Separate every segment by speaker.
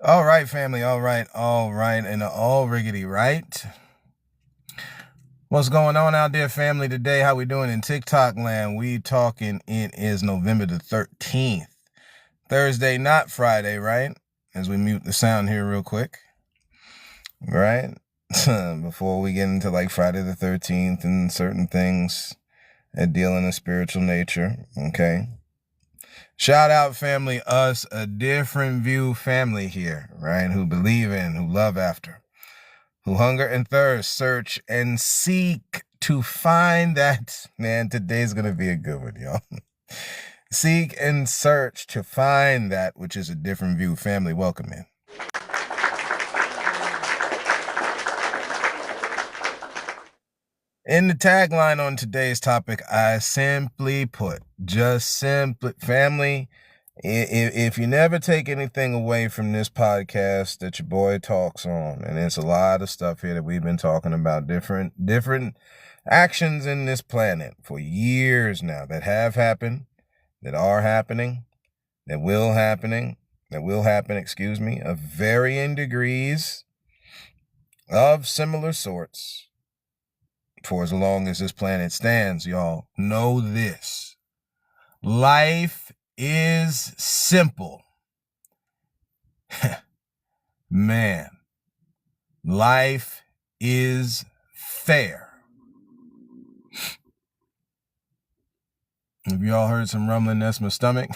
Speaker 1: All right, family. All right, and all riggedy right. What's going on out there, family? Today, how we doing in TikTok land? We talking. It is November the 13th, Thursday, not Friday, right? As we mute the sound here real quick, right? Before we get into like Friday the 13th and certain things that deal in a spiritual nature, okay? Shout out, family, us, a different view family here, right? Who believe in, who love after, who hunger and thirst, search and seek to find that. Man, today's going to be a good one, y'all. Seek and search to find that which is a different view family. Welcome in. In the tagline on today's topic, I simply put, just simply, family, if you never take anything away from this podcast that your boy talks on, and there's a lot of stuff here that we've been talking about, different actions in this planet for years now that have happened, that are happening, that will happen, of varying degrees, of similar sorts. For as long as this planet stands, y'all, know this. Life is simple. Man, life is fair. If y'all heard some rumbling, that's my stomach.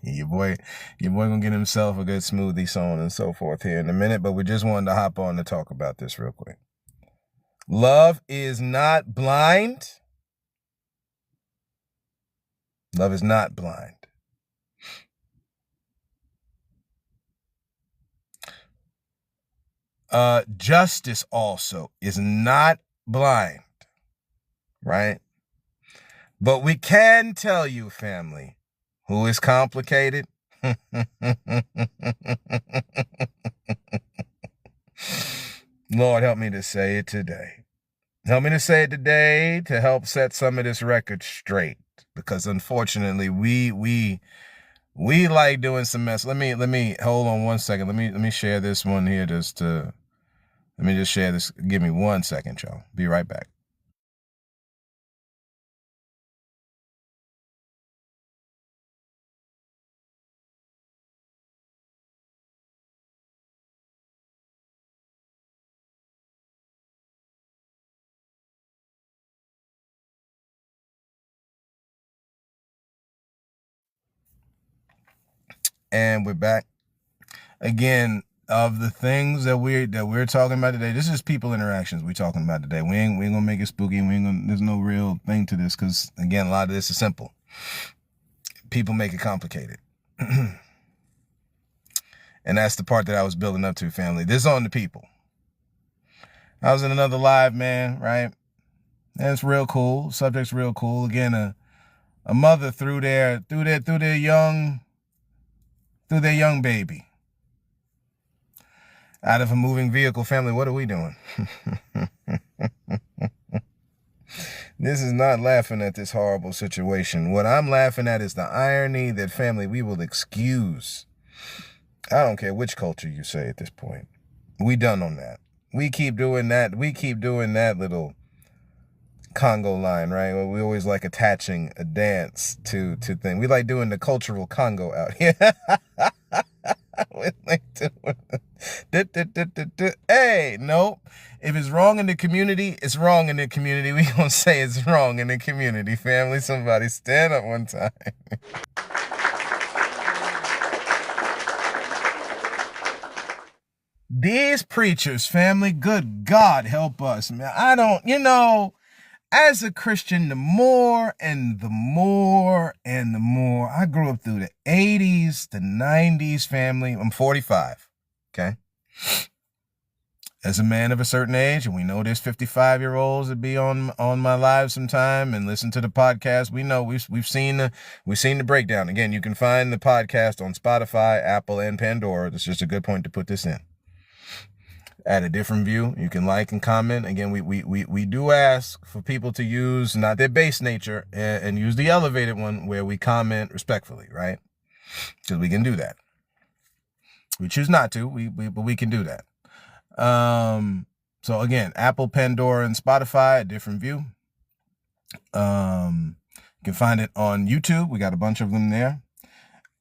Speaker 1: your boy gonna get himself a good smoothie, so on and so forth here in a minute, but we just wanted to hop on to talk about this real quick. Love is not blind. Love is not blind. Justice also is not blind, right? But we can tell you, family, who is complicated. Lord, help me to say it today. Help me to say it today to help set some of this record straight, because unfortunately we like doing some mess. Let me hold on one second. Let me share this one here let me just share this. Give me 1 second, y'all. Be right back. And we're back again. Of the things that we're talking about today, this is people interactions we're talking about today. We ain't gonna make it spooky. There's no real thing to this, because again, a lot of this is simple. People make it complicated. And that's the part that I was building up to, family. This is on the people. I was in another live, man, right? And it's real cool. Subject's real cool. Again, a mother threw their young baby out of a moving vehicle. Family, what are we doing? This is not laughing at this horrible situation. What I'm laughing at is the irony that, family, we will excuse. I don't care which culture you say at this point. We done on that. We keep doing that. We keep doing that little Congo line, right? We always like attaching a dance to things. We like doing the cultural Congo out here. We like doing hey, nope. If it's wrong in the community, it's wrong in the community. We gonna say it's wrong in the community, family. Somebody stand up one time. These preachers, family, good God help us, man. I don't, as a Christian, the more and the more and the more. I grew up through the 80s, the 90s, family. I'm 45, okay? As a man of a certain age, and we know there's 55-year-olds that be on my live sometime and listen to the podcast. We know we've seen the breakdown. Again, you can find the podcast on Spotify, Apple, and Pandora. That's just a good point to put this in. At a different view, you can like and comment. Again, we do ask for people to use not their base nature and use the elevated one where we comment respectfully, right? Because we can do that. We choose not to, but we can do that. So again, Apple, Pandora, and Spotify, a different view. You can find it on YouTube. We got a bunch of them there.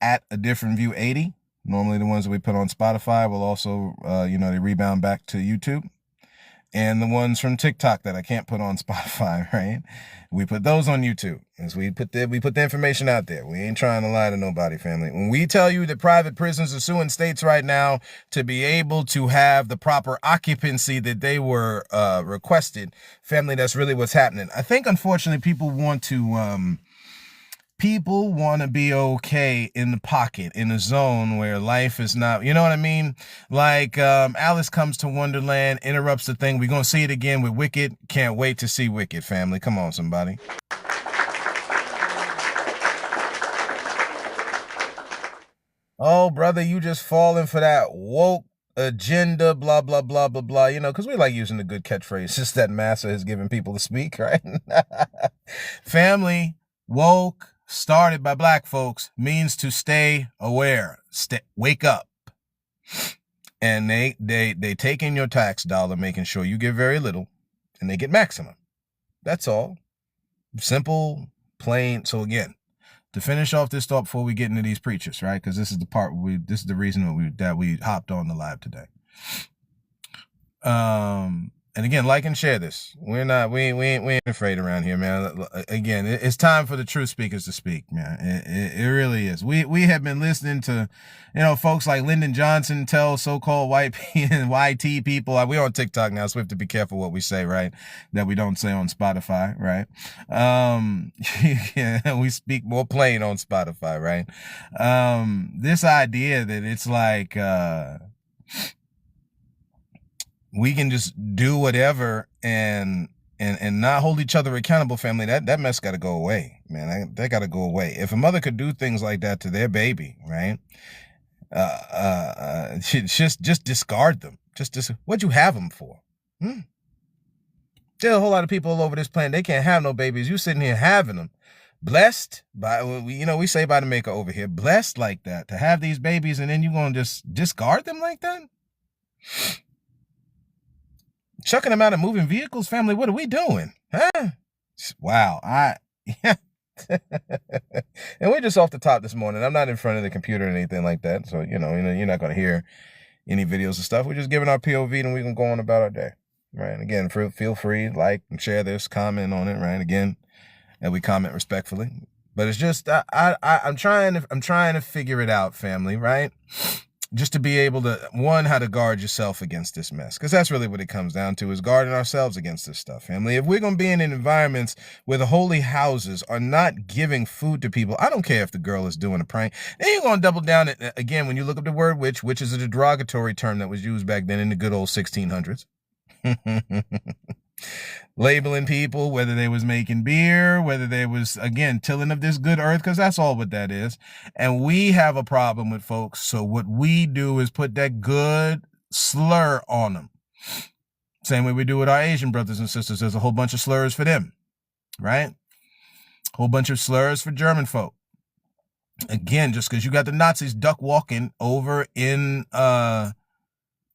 Speaker 1: At a different view 80. Normally the ones that we put on Spotify will also, they rebound back to YouTube. And the ones from TikTok that I can't put on Spotify, right? We put those on YouTube. As we put the information out there. We ain't trying to lie to nobody, family. When we tell you that private prisons are suing states right now to be able to have the proper occupancy that they were requested, family, that's really what's happening. I think, unfortunately, people want to be okay in the pocket, in a zone where life is not, you know what I mean? Like Alice Comes to Wonderland, interrupts the thing. We're going to see it again with Wicked. Can't wait to see Wicked, family. Come on, somebody. Oh, brother, you just falling for that woke agenda, blah, blah, blah, blah, blah, because we like using the good catchphrases that Massa has given people to speak, right? Family, woke, started by black folks, means to stay aware, wake up. And they take in your tax dollar, making sure you get very little, and they get maximum. That's all. Simple, plain. So again, to finish off this thought before we get into these preachers, right? Because this is the part this is the reason that we hopped on the live today. And again, like and share this. We ain't afraid around here, man. Again, it's time for the true speakers to speak, man. It really is. We have been listening to, folks like Lyndon Johnson tell so-called white and YT people. We're on TikTok now, so we have to be careful what we say, right? That we don't say on Spotify, right? Yeah, we speak more plain on Spotify, right? This idea that it's like, we can just do whatever and not hold each other accountable, family. That mess got to go away, man. That got to go away. If a mother could do things like that to their baby, right? Just discard them. Just what'd you have them for? There's a whole lot of people all over this planet. They can't have no babies. You sitting here having them. Blessed by, we say by the maker over here, blessed like that to have these babies, and then you gonna just discard them like that? Chucking them out of moving vehicles, family. What are we doing? Huh? Wow. And we're just off the top this morning. I'm not in front of the computer or anything like that. So, you're not going to hear any videos and stuff. We're just giving our POV and we can go on about our day. Right. Again, feel free, like and share this, comment on it. Right. Again, and we comment respectfully. But it's just, I'm trying to figure it out, family. Right. Just to be able to, one, how to guard yourself against this mess. Because that's really what it comes down to, is guarding ourselves against this stuff, family. If we're going to be in environments where the holy houses are not giving food to people, I don't care if the girl is doing a prank. Then you're going to double down. Again, when you look up the word witch is a derogatory term that was used back then in the good old 1600s. Labeling people, whether they was making beer, whether they was, again, tilling of this good earth, because that's all what that is. And we have a problem with folks. So what we do is put that good slur on them. Same way we do with our Asian brothers and sisters. There's a whole bunch of slurs for them, right? Whole bunch of slurs for German folk. Again, just because you got the Nazis duck walking over in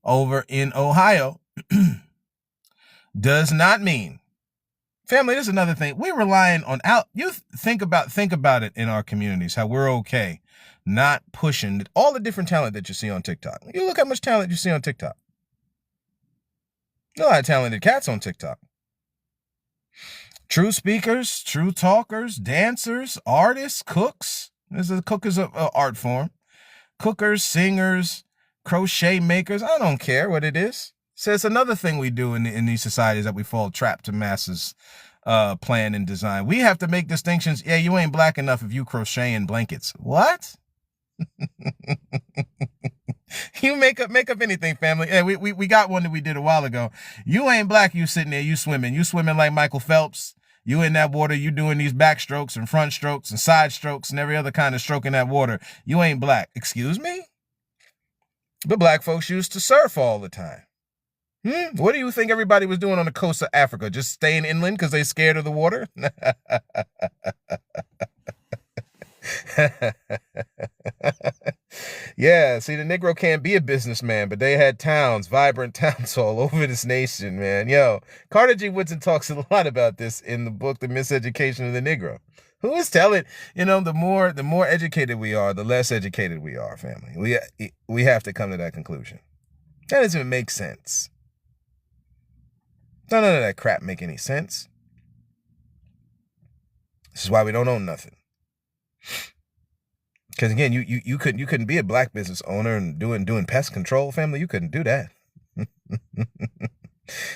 Speaker 1: Ohio does not mean, family, this is another thing. We're relying on you think about it in our communities, how we're okay not pushing all the different talent that you see on TikTok. You look how much talent you see on TikTok. A lot of talented cats on TikTok. True speakers, true talkers, dancers, artists, cooks. Cook is an art form. Cookers, singers, crochet makers. I don't care what it is. So it's another thing we do in these societies that we fall trapped to masses plan and design. We have to make distinctions. Yeah, you ain't black enough if you crocheting blankets. What? You make up anything, family. Yeah, we got one that we did a while ago. You ain't black, you sitting there, you swimming like Michael Phelps. You in that water, you doing these backstrokes and front strokes and side strokes and every other kind of stroke in that water. You ain't black. Excuse me? But black folks used to surf all the time. What do you think everybody was doing on the coast of Africa? Just staying inland because they scared of the water? Yeah, see, the Negro can't be a businessman, but they had towns, vibrant towns all over this nation, man. Yo, Carter G. Woodson talks a lot about this in the book, The Miseducation of the Negro. Who is telling, the more educated we are, the less educated we are, family. We have to come to that conclusion. That doesn't even make sense. None of that crap make any sense. This is why we don't own nothing. Because again, you couldn't be a black business owner and doing pest control, family. You couldn't do that.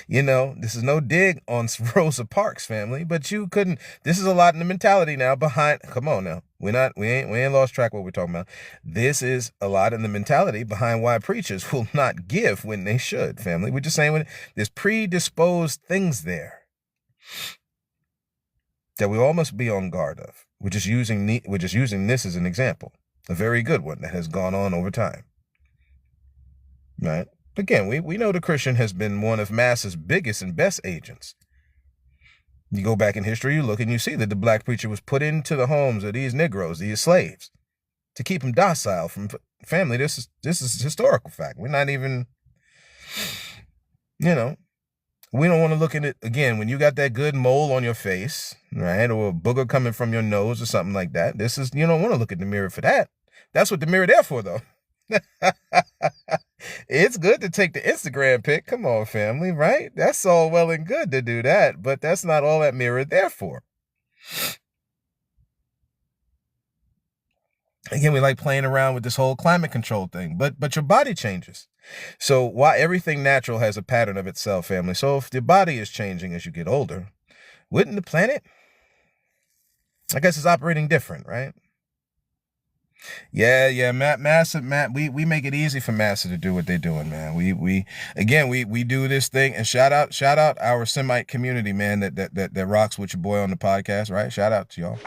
Speaker 1: This is no dig on Rosa Parks, family, but you couldn't. This is a lot in the mentality now behind. Come on now, we ain't lost track of what we're talking about. This is a lot in the mentality behind why preachers will not give when they should, family. We're just saying there's predisposed things there that we all must be on guard of. We're just using this as an example, a very good one that has gone on over time. Right? Again, we know the Christian has been one of mass's biggest and best agents. You go back in history, you look and you see that the black preacher was put into the homes of these Negroes, these slaves, to keep them docile from family. This is historical fact. We're not even, we don't want to look at it again when you got that good mole on your face, right, or a booger coming from your nose or something like that. You don't want to look at the mirror for that. That's what the mirror there for, though. It's good to take the Instagram pic. Come on, family, right? That's all well and good to do that, but that's not all that mirror there for. Again, we like playing around with this whole climate control thing, but your body changes. So why everything natural has a pattern of itself, family. So if the body is changing as you get older, wouldn't the planet, I guess, is operating different, right? Yeah, Matt, we make it easy for Massa to do what they're doing, man. We do this thing, and shout out our Semite community, man, that rocks with your boy on the podcast, right? Shout out to y'all.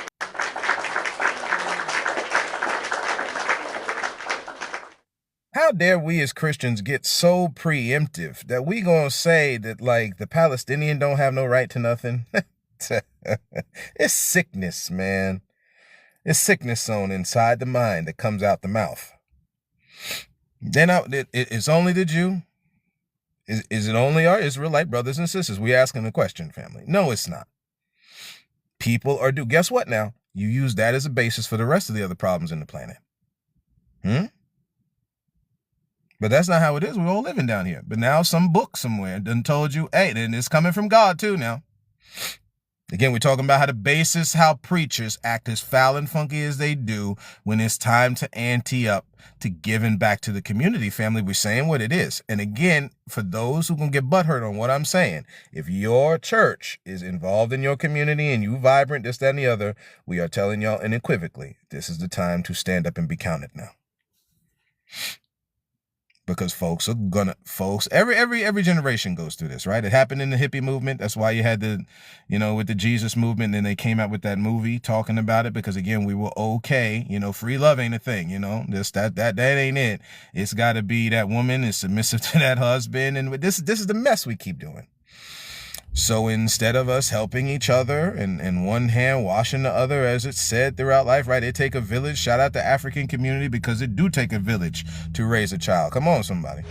Speaker 1: How dare we as Christians get so preemptive that we gonna say that, like, the Palestinian don't have no right to nothing? It's sickness, man. It's sickness zone inside the mind that comes out the mouth. It's only the Jew. Is it only our Israelite brothers and sisters? We asking the question, family. No, it's not. People are due. Guess what now? You use that as a basis for the rest of the other problems in the planet. But that's not how it is. We're all living down here. But now some book somewhere done told you, hey, then it's coming from God too now. Again, we're talking about how preachers act as foul and funky as they do when it's time to ante up to giving back to the community, family. We're saying what it is. And again, for those who can get butthurt on what I'm saying, if your church is involved in your community and you vibrant, this, that, and the other, we are telling y'all unequivocally, this is the time to stand up and be counted now. Because every generation goes through this, right? It happened in the hippie movement. That's why you had with the Jesus movement, and then they came out with that movie talking about it, because again, we were okay, free love ain't a thing, that ain't it. It's got to be that woman is submissive to that husband, and this is the mess we keep doing. So instead of us helping each other and one hand washing the other, as it's said throughout life, right? It take a village. Shout out the African community, because it do take a village to raise a child. Come on, somebody.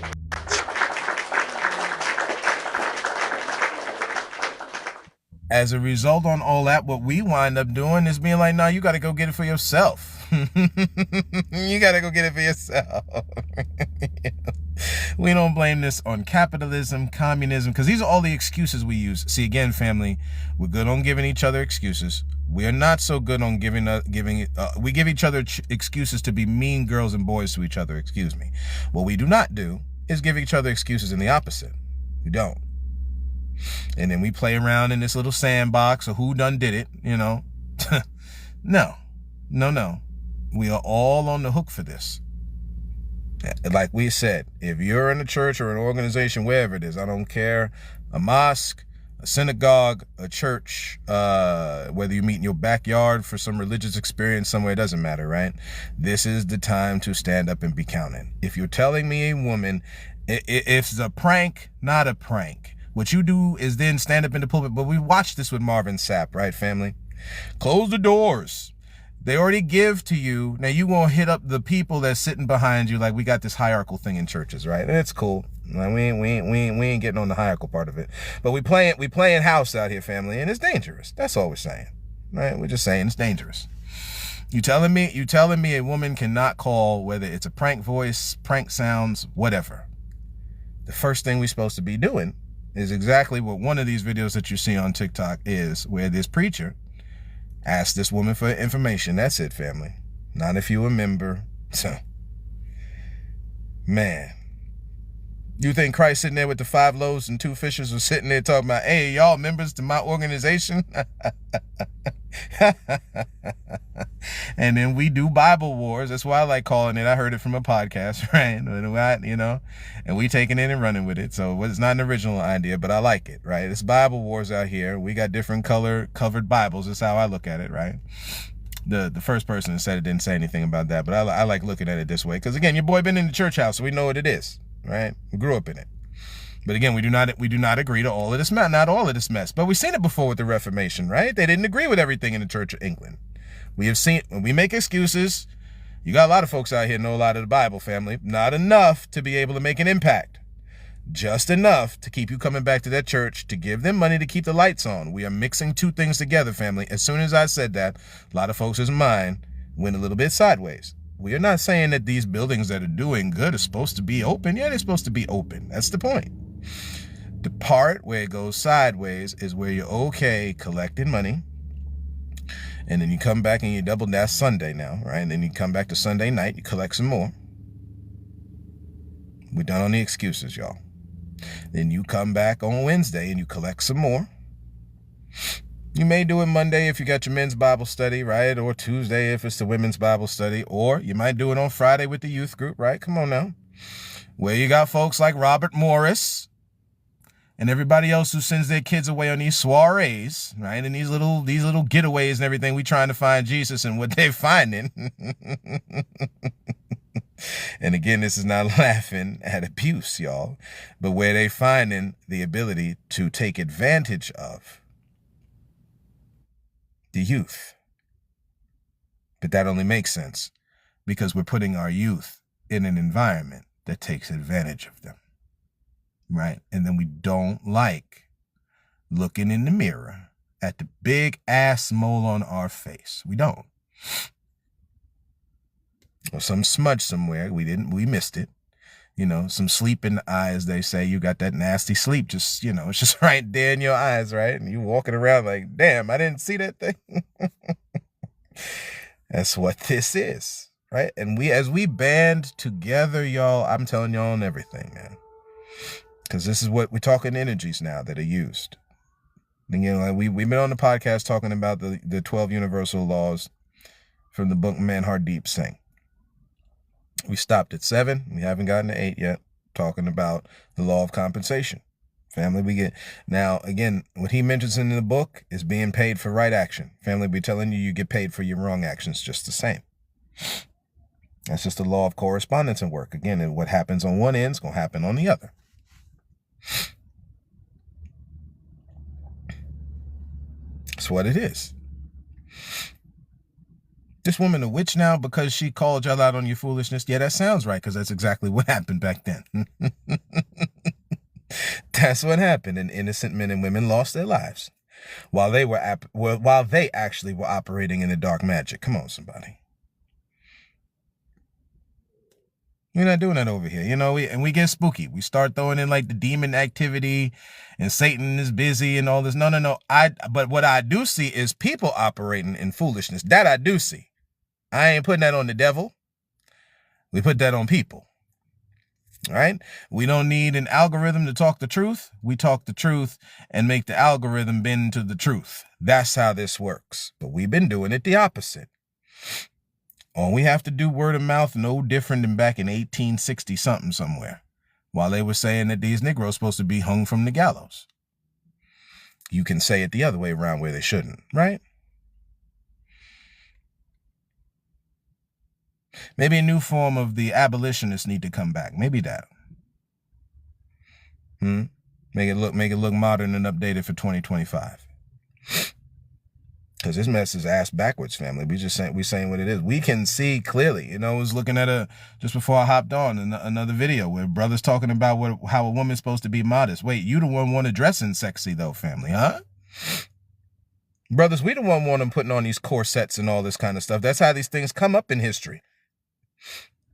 Speaker 1: As a result on all that, what we wind up doing is being like, no, you got to go get it for yourself. You got to go get it for yourself. We don't blame this on capitalism, communism, because these are all the excuses we use. See, again, family, we're good on giving each other excuses. We are not so good on we give each other excuses to be mean girls and boys to each other, excuse me. What we do not do is give each other excuses in the opposite. We don't. And then we play around in this little sandbox of who done did it, No. We are all on the hook for this. Like we said, if you're in a church or an organization, wherever it is, I don't care, a mosque, a synagogue, a church, whether you meet in your backyard for some religious experience somewhere, it doesn't matter, right? This is the time to stand up and be counted. If you're telling me a woman, if it's a prank, not a prank, what you do is then stand up in the pulpit. But we watched this with Marvin Sapp, right, family? Close the doors. They already give to you. Now you gonna hit up the people that's sitting behind you. Like, we got this hierarchical thing in churches, right? And it's cool. Like, we ain't getting on the hierarchical part of it. But we playing house out here, family, and it's dangerous. That's all we're saying, right? We're just saying it's dangerous. You telling me a woman cannot call, whether it's a prank voice, prank sounds, whatever. The first thing we're supposed to be doing is exactly what one of these videos that you see on TikTok is, where this preacher asked this woman for information. That's it, family. Not if you a member. So, man, you think Christ sitting there with the 5 loaves and 2 fishes was sitting there talking about, hey, y'all members to my organization? And then we do Bible wars. That's why I like calling it. I heard it from a podcast, right? You know, and we taking it and running with it. So it's not an original idea, but I like it, right? It's Bible wars out here. We got different covered Bibles. That's how I look at it, right? The first person that said it didn't say anything about that, but I like looking at it this way. Because again, your boy been in the church house, so we know what it is, right? We grew up in it. But again, we do not agree to all of this mess, not all of this mess. But we've seen it before with the Reformation, right? They didn't agree with everything in the Church of England. We have seen, when we make excuses, you got a lot of folks out here know a lot of the Bible, family. Not enough to be able to make an impact. Just enough to keep you coming back to that church, to give them money to keep the lights on. We are mixing two things together, family. As soon as I said that, a lot of folks' mind went a little bit sideways. We are not saying that these buildings that are doing good are supposed to be open. Yeah, they're supposed to be open. That's the point. The part where it goes sideways is where you're okay collecting money, and then you come back and you double. That's Sunday now, right? And then you come back to Sunday night, you collect some more. We're done on the excuses, y'all. Then you come back on Wednesday and you collect some more. You may do it Monday if you got your men's Bible study, right? Or Tuesday if it's the women's Bible study. Or you might do it on Friday with the youth group, right? Come on now. Where you got folks like Robert Morris and everybody else who sends their kids away on these soirees, right? And these little getaways and everything, we trying to find Jesus, and what they're finding. And again, this is not laughing at abuse, y'all, but where they finding the ability to take advantage of the youth. But that only makes sense because we're putting our youth in an environment that takes advantage of them. Right? And then we don't like looking in the mirror at the big ass mole on our face. We don't. Or some smudge somewhere. We missed it. You know, some sleep in the eyes, they say. You got that nasty sleep. Just, you know, it's just right there in your eyes, right? And you walking around like, damn, I didn't see that thing. That's what this is, right? And as we band together, y'all, I'm telling y'all on everything, man. Because this is what we're talking energies now that are used. And, you know, like we've been on the podcast talking about the 12 universal laws from the book Man Heart Deep Sing. We stopped at 7. We haven't gotten to 8 yet, talking about the law of compensation. Family, we get, now, again, what he mentions in the book is being paid for right action. Family, we're telling you get paid for your wrong actions just the same. That's just the law of correspondence and work. Again, and what happens on one end is going to happen on the other. That's what it is. This woman a witch now because she called y'all out on your foolishness? Yeah, that sounds right, because that's exactly what happened back then. That's what happened, and innocent men and women lost their lives while they actually were operating in the dark magic. Come on, somebody. We're not doing that over here, you know. We get spooky. We start throwing in like the demon activity, and Satan is busy and all this. No. But what I do see is people operating in foolishness. That I do see. I ain't putting that on the devil. We put that on people. All right? We don't need an algorithm to talk the truth. We talk the truth and make the algorithm bend to the truth. That's how this works. But we've been doing it the opposite. All we have to do, word of mouth, no different than back in 1860 something somewhere, while they were saying that these Negroes supposed to be hung from the gallows. You can say it the other way around where they shouldn't, right? Maybe a new form of the abolitionists need to come back. Maybe that. Make it look modern and updated for 2025. Because this mess is ass backwards, family. We saying what it is. We can see clearly. You know, I was looking at just before I hopped on another video where brothers talking about how a woman's supposed to be modest. Wait, you the one want to dressing sexy though, family, huh? Brothers, we the one want them putting on these corsets and all this kind of stuff. That's how these things come up in history.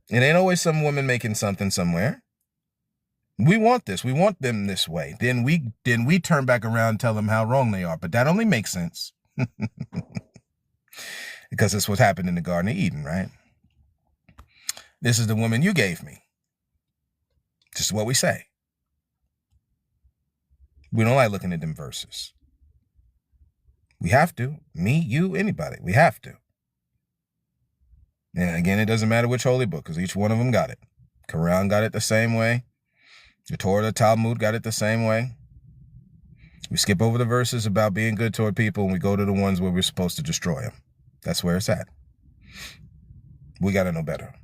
Speaker 1: It ain't always some woman making something somewhere. We want this. We want them this way. Then we turn back around and tell them how wrong they are. But that only makes sense. Because it's what happened in the Garden of Eden, right? This is the woman you gave me. This is what we say. We don't like looking at them verses. We have to. Me, you, anybody. We have to. And again, it doesn't matter which holy book, because each one of them got it. Quran got it the same way. The Torah, the Talmud got it the same way. We skip over the verses about being good toward people, and we go to the ones where we're supposed to destroy them. That's where it's at. We got to know better.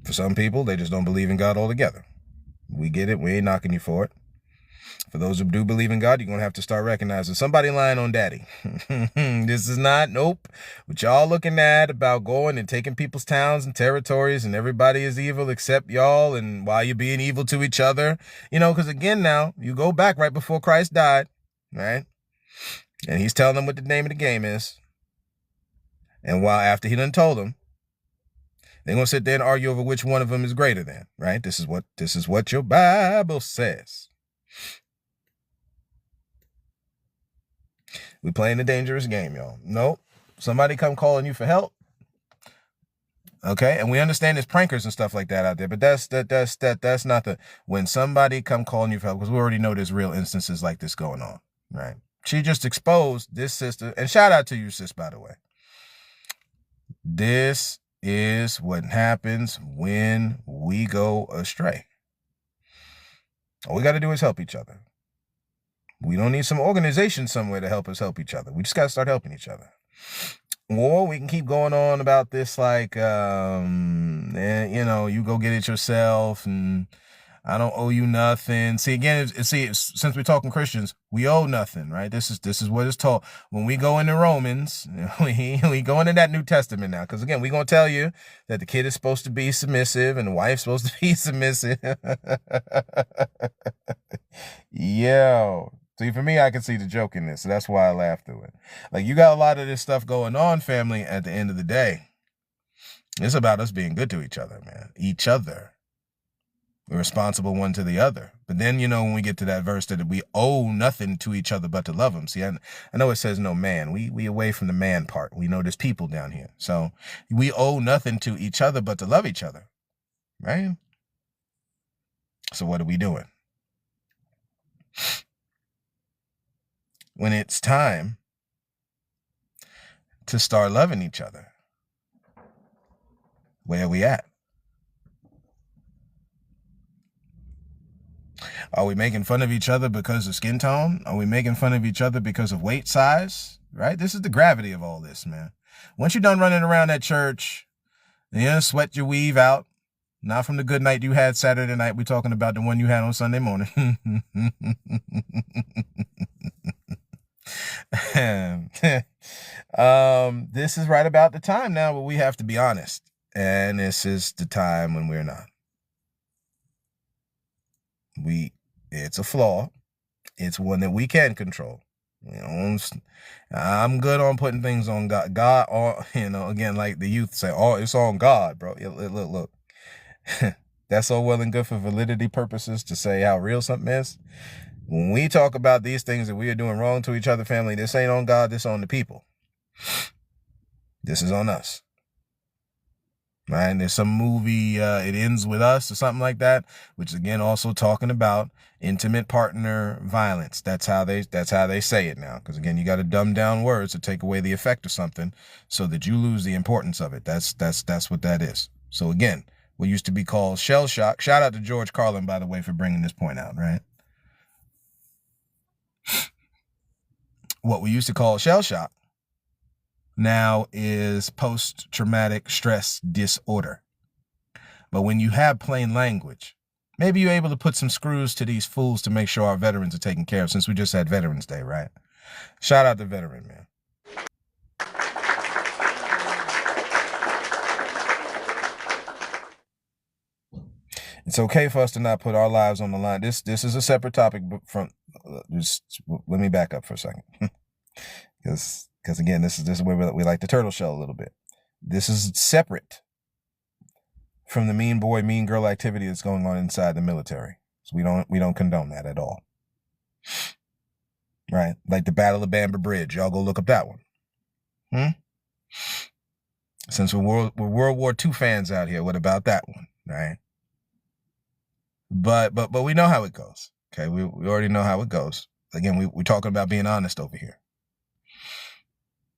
Speaker 1: For some people, they just don't believe in God altogether. We get it. We ain't knocking you for it. For those who do believe in God, you're going to have to start recognizing somebody lying on daddy. This is not, nope, what y'all looking at about going and taking people's towns and territories and everybody is evil except y'all, and while you're being evil to each other. You know, because again now, you go back right before Christ died, right? And he's telling them what the name of the game is. And while after he done told them, they're going to sit there and argue over which one of them is greater than, right? This is what your Bible says. We playing a dangerous game, y'all. Nope. Somebody come calling you for help. Okay, and we understand there's prankers and stuff like that out there, but that's not the when somebody come calling you for help, because we already know there's real instances like this going on, right? She just exposed this sister, and shout out to you, sis, by the way. This is what happens when we go astray. All we got to do is help each other. We don't need some organization somewhere to help us help each other. We just got to start helping each other. Or we can keep going on about this like, you know, you go get it yourself and I don't owe you nothing. See, again, since we're talking Christians, we owe nothing, right? This is what it's taught. When we go into Romans, we go into that New Testament now. Because again, we're going to tell you that the kid is supposed to be submissive and the wife's supposed to be submissive. Yo. See, for me, I can see the joke in this, so that's why I laugh through it. Like, you got a lot of this stuff going on, family, at the end of the day. It's about us being good to each other, man. Each other. We're responsible one to the other. But then, you know, when we get to that verse that we owe nothing to each other but to love them. See, I know it says no man. We away from the man part. We know there's people down here. So we owe nothing to each other but to love each other, right? So what are we doing? When it's time to start loving each other, where are we at? Are we making fun of each other because of skin tone? Are we making fun of each other because of weight size? Right? This is the gravity of all this, man. Once you're done running around that church, sweat your weave out. Not from the good night you had Saturday night. We're talking about the one you had on Sunday morning. This is right about the time now where we have to be honest. And this is the time when we're not. It's a flaw. It's one that we can control. You know, I'm good on putting things on God. God, again, like the youth say, oh, it's on God, bro. Look. That's all well and good for validity purposes to say how real something is. When we talk about these things that we are doing wrong to each other, family, this ain't on God, this on the people. This is on us. Right? And there's some movie, It Ends With Us or something like that, which is again also talking about intimate partner violence. That's how they say it now. Because again, you got to dumb down words to take away the effect of something so that you lose the importance of it. That's what that is. So again, what used to be called shell shock. Shout out to George Carlin, by the way, for bringing this point out, right? What we used to call shell shock now is post-traumatic stress disorder. But when you have plain language, maybe you're able to put some screws to these fools to make sure our veterans are taken care of, since we just had Veterans Day, right? Shout out to veteran, man. It's okay for us to not put our lives on the line. This is a separate topic from. Just let me back up for a second, because again, this is where we like the turtle shell a little bit. This is separate from the mean boy, mean girl activity that's going on inside the military. So we don't condone that at all. Right? Like the Battle of Bamber Bridge. Y'all go look up that one. Since we're World War II fans out here, what about that one? Right? But we know how it goes. Okay, we already know how it goes. Again, we're talking about being honest over here.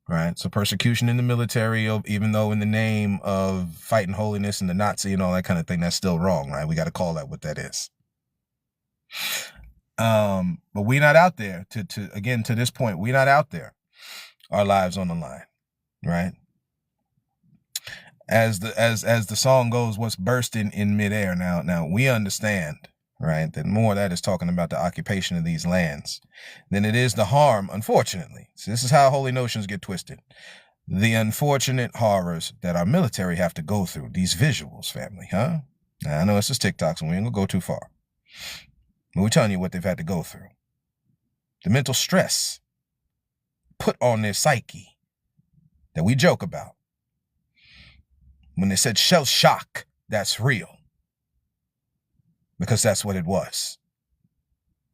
Speaker 1: Right? So persecution in the military, even though in the name of fighting holiness and the Nazi and all that kind of thing, that's still wrong, right? We got to call that what that is. But we're not out there to this point, we're not out there, our lives on the line, right? As the song goes, what's bursting in midair. Now we understand, right, that more of that is talking about the occupation of these lands than it is the harm, unfortunately. So this is how holy notions get twisted. The unfortunate horrors that our military have to go through, these visuals, family, huh? Now, I know it's just TikTok, so we ain't gonna go too far. But we're telling you what they've had to go through. The mental stress put on their psyche that we joke about. When they said shell shock, that's real. Because that's what it was.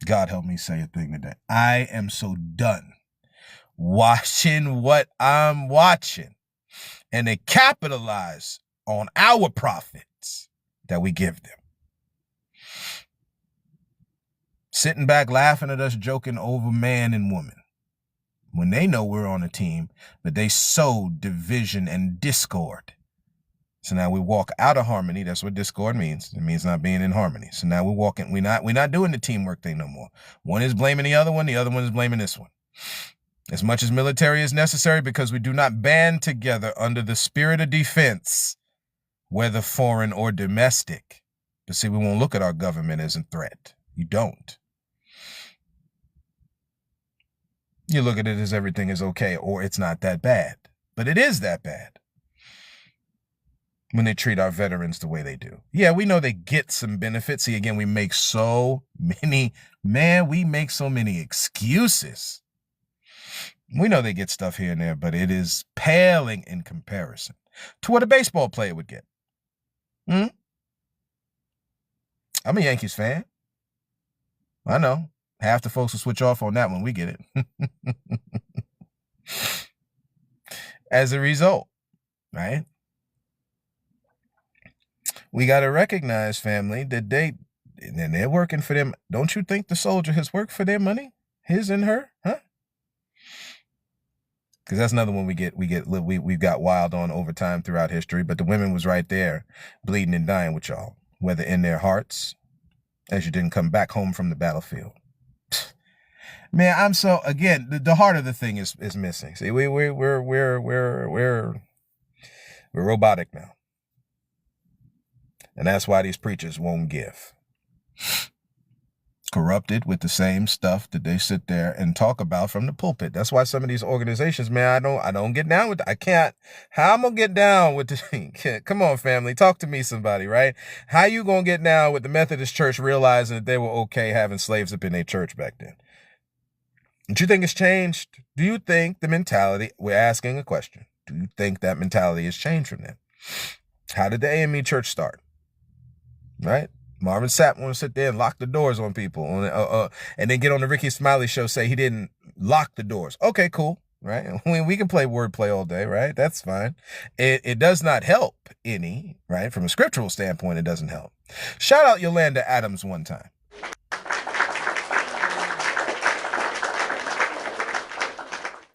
Speaker 1: God help me say a thing today. I am so done watching what I'm watching. And they capitalize on our profits that we give them. Sitting back laughing at us, joking over man and woman. When they know we're on a team, but they sow division and discord. So now we walk out of harmony. That's what discord means. It means not being in harmony. So now we're not doing the teamwork thing no more. One is blaming the other one is blaming this one. As much as military is necessary, because we do not band together under the spirit of defense, whether foreign or domestic. But see, we won't look at our government as a threat. You don't. You look at it as everything is okay, or it's not that bad. But it is that bad when they treat our veterans the way they do. Yeah, we know they get some benefits. See, again, we make so many excuses. We know they get stuff here and there, but it is paling in comparison to what a baseball player would get. I'm a Yankees fan. I know. Half the folks will switch off on that one. We get it. As a result, right? We got to recognize, family, that they're working for them. Don't you think the soldier has worked for their money? His and her, huh? Because that's another one we've got wild on over time throughout history. But the women was right there, bleeding and dying with y'all, whether in their hearts, as you didn't come back home from the battlefield. Man, I'm so, again, the heart of the thing is missing. See, we're robotic now. And that's why these preachers won't give. Corrupted with the same stuff that they sit there and talk about from the pulpit. That's why some of these organizations, man, I don't get down with it. I can't. How I'm gonna get down with the come on, family, talk to me, somebody, right? How you gonna get down with the Methodist Church realizing that they were okay having slaves up in their church back then? Do you think it's changed? Do you think the mentality, we're asking a question, do you think that mentality has changed from them? How did the AME church start? Right? Marvin Sapp want to sit there and lock the doors on people and then get on the Ricky Smiley show, say he didn't lock the doors. Okay, cool. Right? We can play wordplay all day, right? That's fine. It does not help any, right? From a scriptural standpoint, it doesn't help. Shout out Yolanda Adams one time.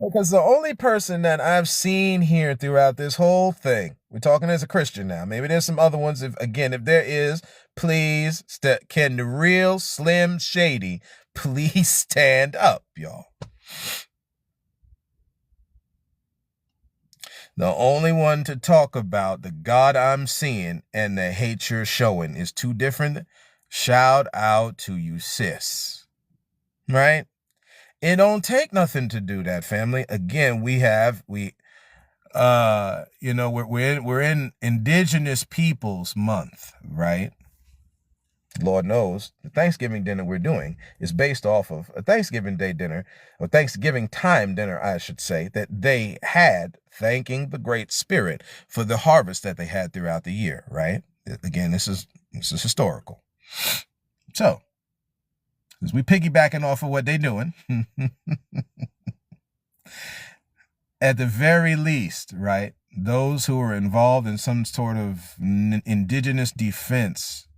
Speaker 1: Because the only person that I've seen here throughout this whole thing, we're talking as a Christian now. Maybe there's some other ones. If there is, please, can the real Slim Shady please stand up, y'all? The only one to talk about the God I'm seeing and the hate you're showing is two different. Shout out to you, sis. Right? It don't take nothing to do that, family. Again, we're in Indigenous Peoples Month, right? Lord knows the Thanksgiving dinner we're doing is based off of a Thanksgiving Day dinner, or Thanksgiving time dinner, I should say, that they had, thanking the Great Spirit for the harvest that they had throughout the year, right? Again, this is historical. So, as we piggybacking off of what they're doing, at the very least, right, those who are involved in some sort of indigenous defense,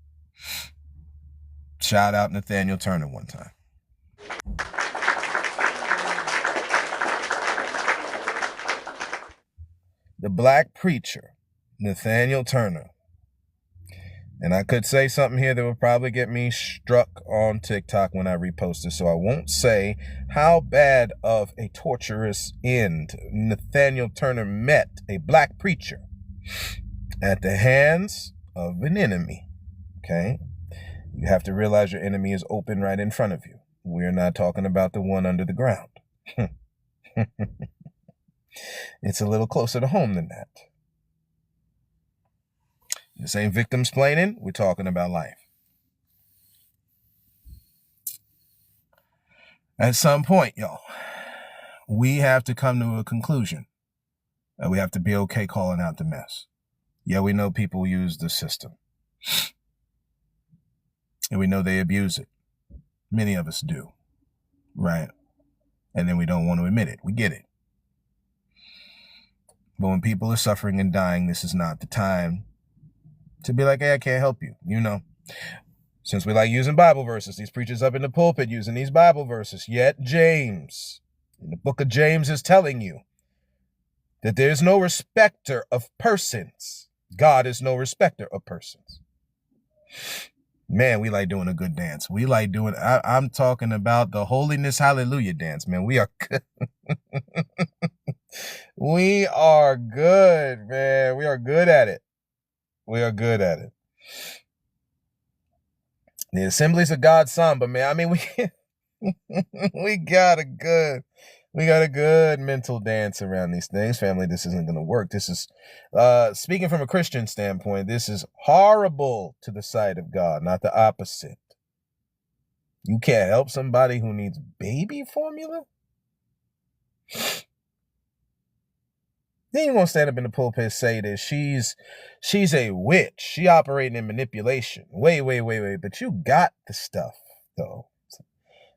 Speaker 1: shout out Nathaniel Turner one time. The black preacher, Nathaniel Turner. And I could say something here that would probably get me struck on TikTok when I repost this, so I won't say how bad of a torturous end Nathaniel Turner met a black preacher at the hands of an enemy, okay? You have to realize your enemy is open right in front of you. We're not talking about the one under the ground. It's a little closer to home than that. This ain't victim splaining. We're talking about life. At some point, y'all, we have to come to a conclusion that we have to be okay calling out the mess. Yeah, we know people use the system. And we know they abuse it. Many of us do. Right? And then we don't want to admit it. We get it. But when people are suffering and dying, this is not the time to be like, hey, I can't help you. You know, since we like using Bible verses, these preachers up in the pulpit using these Bible verses, yet James, in the book of James, is telling you that there is no respecter of persons. God is no respecter of persons. Man, we like doing a good dance. We like doing, I'm talking about the holiness hallelujah dance, man. We are good. We are good, man. We are good at it. We are good at it. The Assemblies of God samba, man. I mean, we got a good mental dance around these things. Family, this isn't going to work. This is, speaking from a Christian standpoint, this is horrible to the sight of God, not the opposite. You can't help somebody who needs baby formula? Then you won't stand up in the pulpit and say that she's a witch. She operating in manipulation. Wait. But you got the stuff, though.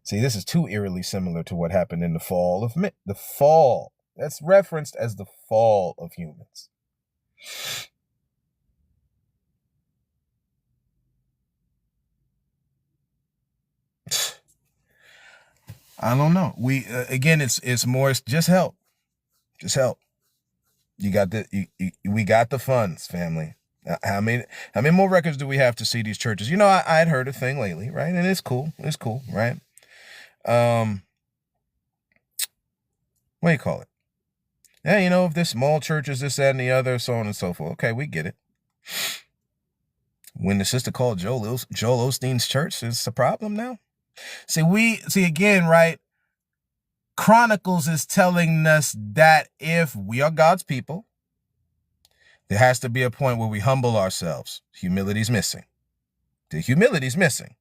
Speaker 1: See, this is too eerily similar to what happened in the fall of the fall. That's referenced as the fall of humans. I don't know. We again, it's more. It's just help. Just help. You got we got the funds, family. How many more records do we have to see these churches? You know, I had heard a thing lately, right? And it's cool. It's cool, right? What do you call it? Yeah, you know, if there's small churches, this, that, and the other, so on and so forth. Okay, we get it. When the sister called Joel Osteen's church, it's a problem now. See again, right? Chronicles is telling us that if we are God's people, there has to be a point where we humble ourselves. Humility's missing. The humility's missing.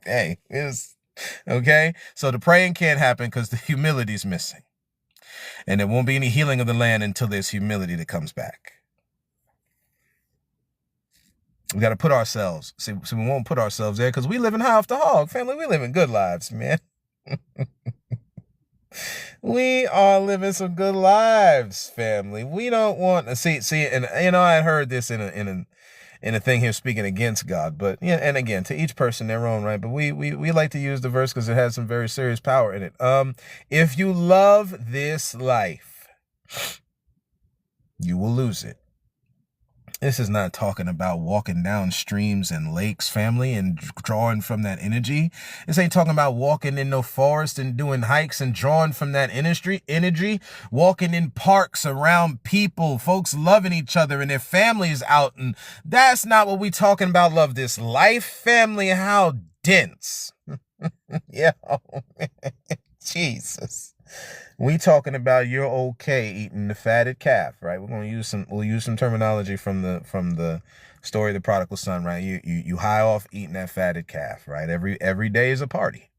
Speaker 1: Hey, it's okay. So the praying can't happen because the humility's missing. And there won't be any healing of the land until there's humility that comes back. We got to put ourselves, we won't put ourselves there because we living high off the hog, family. We living good lives, man. We are living some good lives, family. We don't want to see, and you know, I heard this in a thing here speaking against God, but yeah, and again, to each person their own, right? But we like to use the verse because it has some very serious power in it. If you love this life, you will lose it. This is not talking about walking down streams and lakes, family, and drawing from that energy. This ain't talking about walking in no forest and doing hikes and drawing from that energy, walking in parks around people, folks loving each other and their families out. And that's not what we talking about. Love this life, family. How dense. Yeah, Jesus. We talking about you're okay eating the fatted calf, right? We'll use some terminology from the story of the prodigal son, right? You high off eating that fatted calf, right? Every day is a party.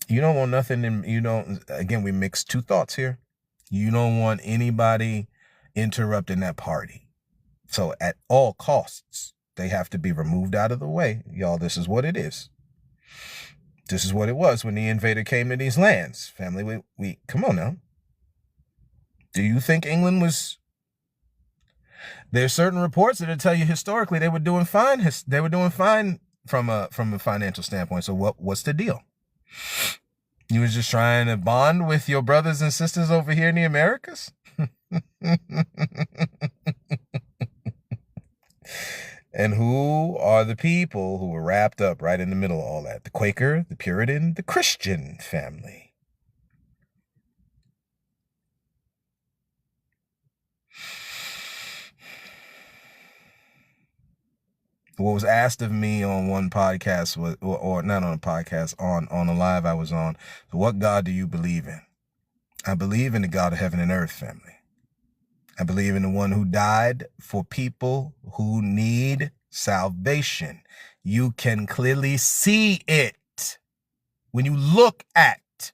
Speaker 1: You don't want nothing again, we mix two thoughts here. You don't want anybody interrupting that party. So at all costs, they have to be removed out of the way. Y'all, this is what it is. This is what it was when the invader came to these lands. Family, we come on now. Do you think England was... There's certain reports that tell you historically they were doing fine. They were doing fine from a financial standpoint. So what's the deal? You was just trying to bond with your brothers and sisters over here in the Americas? And who are the people who were wrapped up right in the middle of all that? The Quaker, the Puritan, the Christian family. What was asked of me on one podcast was, or not on a podcast, on a live I was on, so what God do you believe in? I believe in the God of heaven and earth, family. I believe in the one who died for people who need salvation. You can clearly see it when you look at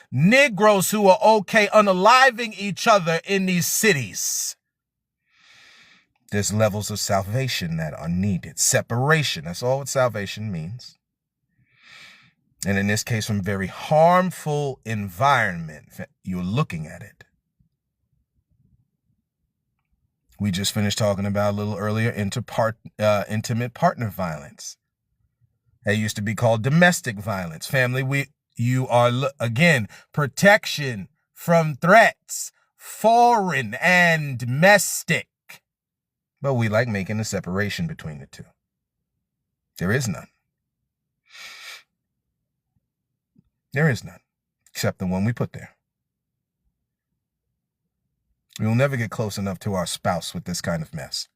Speaker 1: Negroes who are okay unaliving each other in these cities. There's levels of salvation that are needed. Separation, that's all what salvation means. And in this case, from very harmful environment, you're looking at it. We just finished talking about a little earlier intimate partner violence. That used to be called domestic violence. Family, you are, again, protection from threats, foreign and domestic. But we like making a separation between the two. There is none. There is none, except the one we put there. We will never get close enough to our spouse with this kind of mess.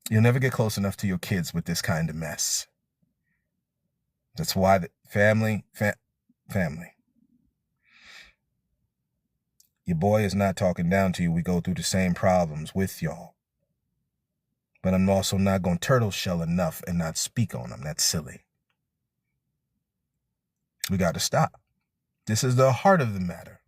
Speaker 1: You'll never get close enough to your kids with this kind of mess. That's why family. Your boy is not talking down to you. We go through the same problems with y'all. But I'm also not going to turtle shell enough and not speak on them. That's silly. We got to stop. This is the heart of the matter.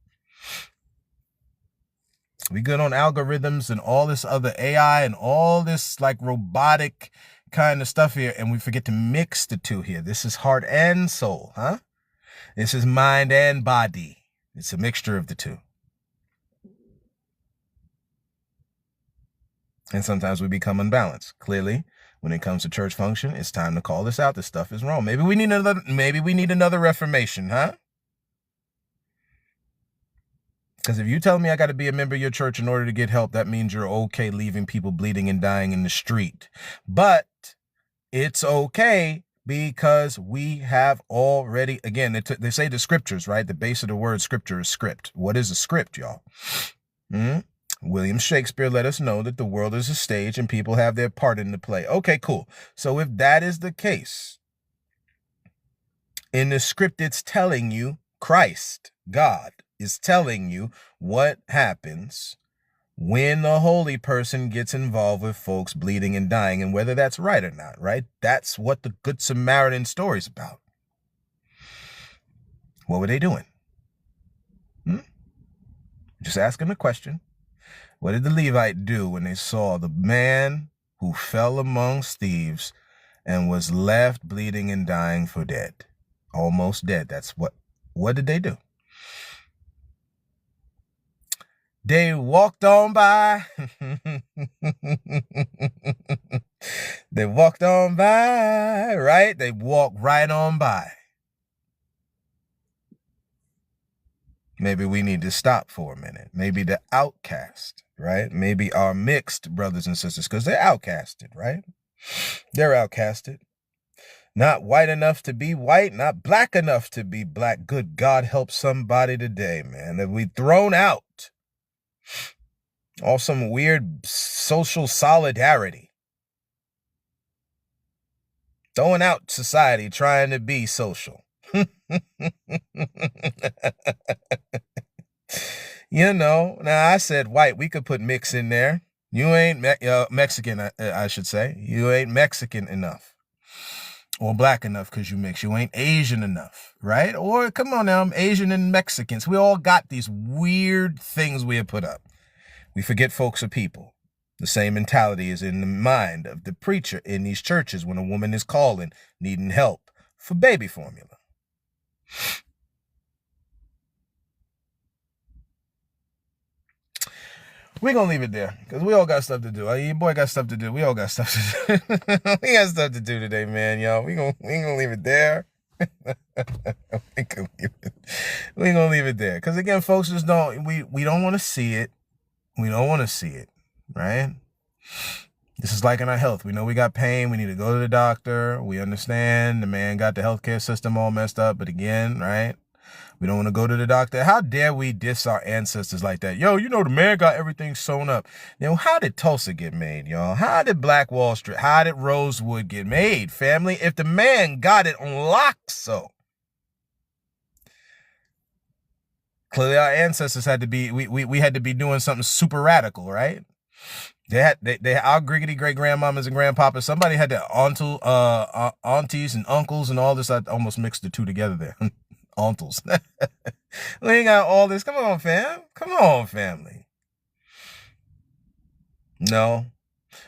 Speaker 1: We good on algorithms and all this other AI and all this like robotic kind of stuff here, and we forget to mix the two here. This is heart and soul, huh? This is mind and body. It's a mixture of the two. And sometimes we become unbalanced. Clearly, when it comes to church function, it's time to call this out. This stuff is wrong. Maybe we need another reformation, huh? Because if you tell me I got to be a member of your church in order to get help, that means you're okay leaving people bleeding and dying in the street. But it's okay because we have already, again, they say the scriptures, right? The base of the word scripture is script. What is a script, y'all? William Shakespeare let us know that the world is a stage and people have their part in the play. Okay, cool. So if that is the case, in the script, it's telling you Christ, God, is telling you what happens when the holy person gets involved with folks bleeding and dying, and whether that's right or not, right? That's what the Good Samaritan story is about. What were they doing? Just asking the question. What did the Levite do when they saw the man who fell amongst thieves and was left bleeding and dying for dead? Almost dead. That's what did they do? They walked on by. They walked on by, right? They walked right on by. Maybe we need to stop for a minute. Maybe the outcast, right? Maybe our mixed brothers and sisters, because they're outcasted, right? They're outcasted. Not white enough to be white, not black enough to be black. Good God, help somebody today, man. That we thrown out. All some weird social solidarity. Throwing out society, trying to be social. Now I said white. We could put mix in there. You ain't Mexican, I should say. You ain't Mexican enough. Or black enough because you mix. You ain't Asian enough, right? Or come on now, I'm Asian and Mexicans. We all got these weird things we have put up. We forget folks are people. The same mentality is in the mind of the preacher in these churches when a woman is calling, needing help for baby formula. We're going to leave it there because we all got stuff to do. Your boy got stuff to do. We all got stuff to do. We got stuff to do today, man, y'all. We gonna leave it there. we gonna leave it there. Because, again, folks just don't, we don't want to see it. We don't want to see it, right? This is like in our health. We know we got pain. We need to go to the doctor. We understand the man got the healthcare system all messed up. But again, right? We don't want to go to the doctor. How dare we diss our ancestors like that? Yo, the man got everything sewn up. How did Tulsa get made, y'all? How did Black Wall Street, how did Rosewood get made, family? If the man got it on lock, so. Clearly our ancestors had to be, we had to be doing something super radical, right? They our griggity great grandmamas and grandpapas. Somebody had their aunties and uncles and all this. I almost mixed the two together there. Uncles. We ain't got all this. Come on, fam. Come on, family. No,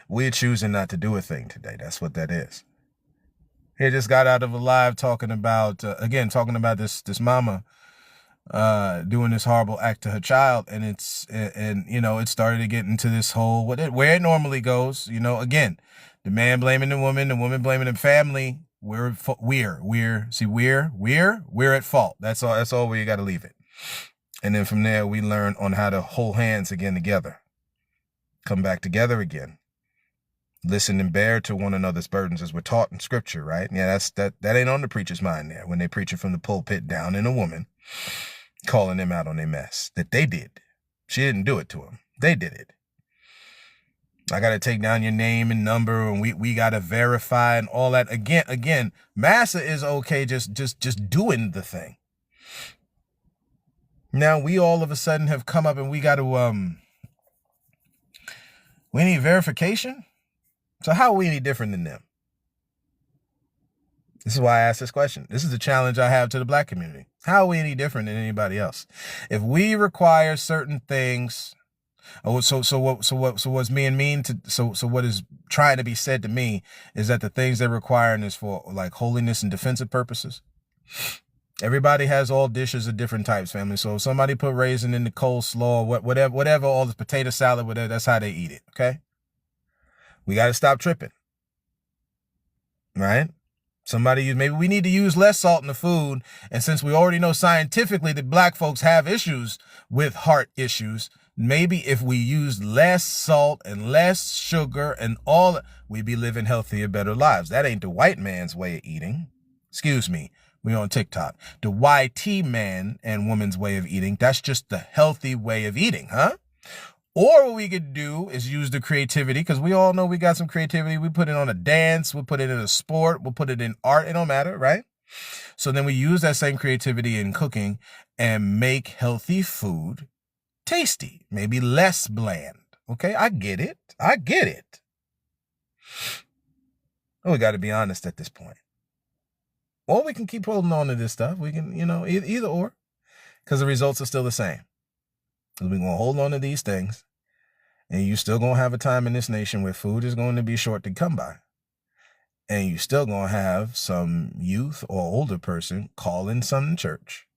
Speaker 1: we're choosing not to do a thing today. That's what that is. He just got out of a live talking about this mama doing this horrible act to her child, and it started to get into this whole where it normally goes. Again, the man blaming the woman blaming the family. We're at fault. That's all where you got to leave it. And then from there, we learn on how to hold hands again together. Come back together again. Listen and bear to one another's burdens as we're taught in scripture, right? Yeah, that ain't on the preacher's mind there when they preaching from the pulpit down in a woman, calling them out on their mess that they did. She didn't do it to them. They did it. I got to take down your name and number, and we got to verify and all that. Again, massa is okay just doing the thing. Now we all of a sudden have come up and we got to, we need verification. So how are we any different than them? This is why I asked this question. This is the challenge I have to the black community. How are we any different than anybody else? If we require certain things, what is trying to be said to me is that the things they're requiring is for like holiness and defensive purposes. Everybody has all dishes of different types, family. So if somebody put raisin in the coleslaw, whatever, all this potato salad, whatever, that's how they eat it. Okay. We got to stop tripping. Right? Maybe we need to use less salt in the food. And since we already know scientifically that black folks have issues with heart issues, maybe if we used less salt and less sugar and all, we'd be living healthier, better lives. That ain't the white man's way of eating. Excuse me. We on TikTok. The YT man and woman's way of eating. That's just the healthy way of eating, huh? Or what we could do is use the creativity, because we all know we got some creativity. We put it on a dance. We'll put it in a sport. We'll put it in art. It don't matter, right? So then we use that same creativity in cooking and make healthy food tasty, maybe less bland. Okay, I get it. We got to be honest at this point. Or we can keep holding on to this stuff. We can, either or, because the results are still the same. Because we're going to hold on to these things, and you're still going to have a time in this nation where food is going to be short to come by. And you're still going to have some youth or older person calling some church,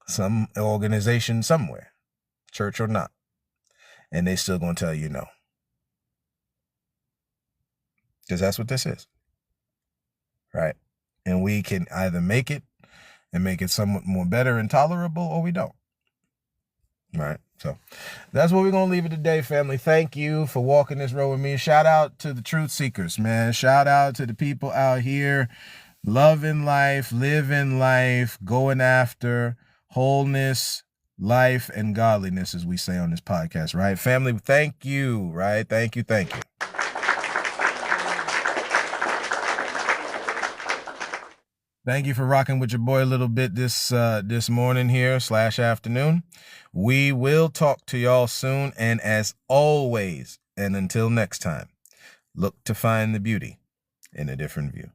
Speaker 1: some organization somewhere, church or not. And they still going to tell you no. Because that's what this is. Right? And we can either make it and make it somewhat more better and tolerable, or we don't. Right. So that's what we're going to leave it today, family. Thank you for walking this road with me. Shout out to the truth seekers, man. Shout out to the people out here loving life, living life, going after wholeness, life, and godliness, as we say on this podcast, right? Family, thank you, right? Thank you. Thank you for rocking with your boy a little bit this morning here / afternoon. We will talk to y'all soon, and as always, and until next time, look to find the beauty in a different view.